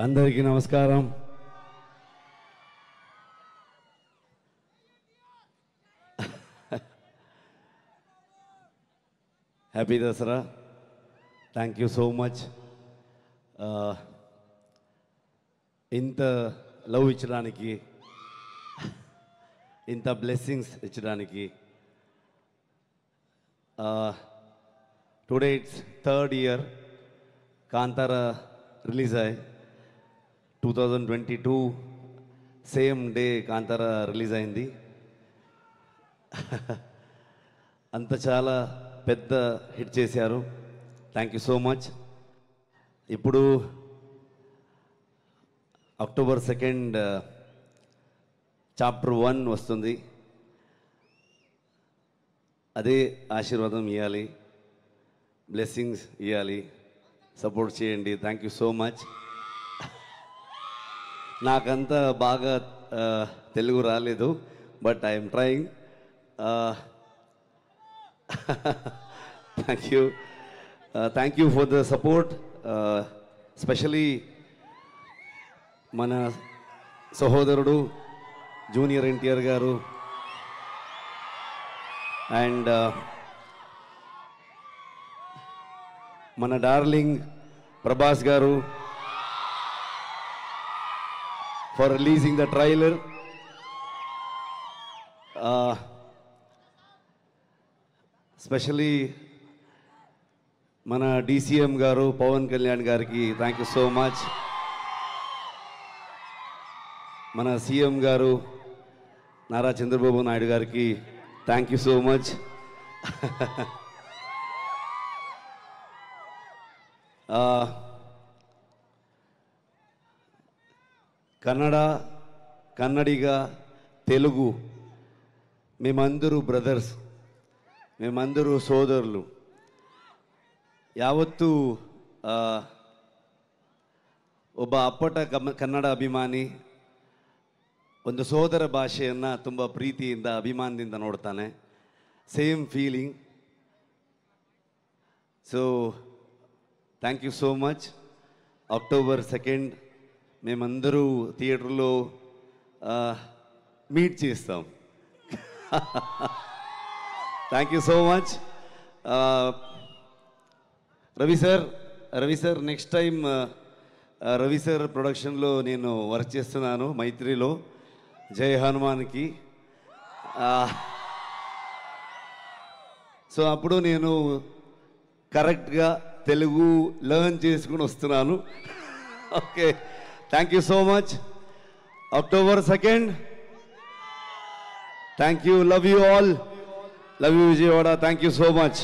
అందరికీ నమస్కారం. Happy Dasara. Thank you so much. ఇంత లవ్ ఇచ్చడానికి, ఇంత బ్లెస్సింగ్స్ ఇచ్చడానికి. Today it's 3rd year Kantara release అయ్యి 2022 సేమ్ డే కాంతారా రిలీజ్ అయింది. అంత చాలా పెద్ద హిట్ చేశారు. Thank you so much. ఇప్పుడు October 2nd Chapter 1 వస్తుంది. అదే ఆశీర్వాదం ఇవ్వాలి, బ్లెస్సింగ్స్ ఇవ్వాలి, సపోర్ట్ చేయండి. Thank you so much. నాకంత బాగా తెలుగు రాలేదు, but I'm trying. Thank you for the support. Especially మన సహోదరుడు జూనియర్ ఎన్టీఆర్ గారు అండ్ మన డార్లింగ్ ప్రభాస్ గారు for releasing the trailer. Especially మన DCM గారు పవన్ కళ్యాణ్ గారికి థ్యాంక్ యూ సో మచ్. మన CM గారు నారా చంద్రబాబు నాయుడు గారికి thank you so much. Kannadiga Telugu మేమందరూ బ్రదర్స్, మేమందరూ సోదరులు. ಯಾವತ್ತೂ ಒಬ್ಬ ಅಪ್ಪಟ ಕನ್ನಡ ಅಭಿಮಾನಿ ಒಂದು ಸೋದರ ಭಾಷೆಯನ್ನು ತುಂಬ ಪ್ರೀತಿಯಿಂದ ಅಭಿಮಾನದಿಂದ ನೋಡ್ತಾನೆ. Same feeling. So thank you so much. October 2nd మేమందరూ థియేటర్లో మీట్ చేస్తాం. Thank you so much. Ravi sir next time Ravi sir ప్రొడక్షన్లో నేను వర్క్ చేస్తున్నాను మైత్రిలో, జై హనుమాన్కి. సో అప్పుడు నేను కరెక్ట్గా తెలుగు లెర్న్ చేసుకుని వస్తున్నాను. Okay, thank you so much. October 2nd. Thank you. Love you all. Love you Vijayawada. Thank you so much.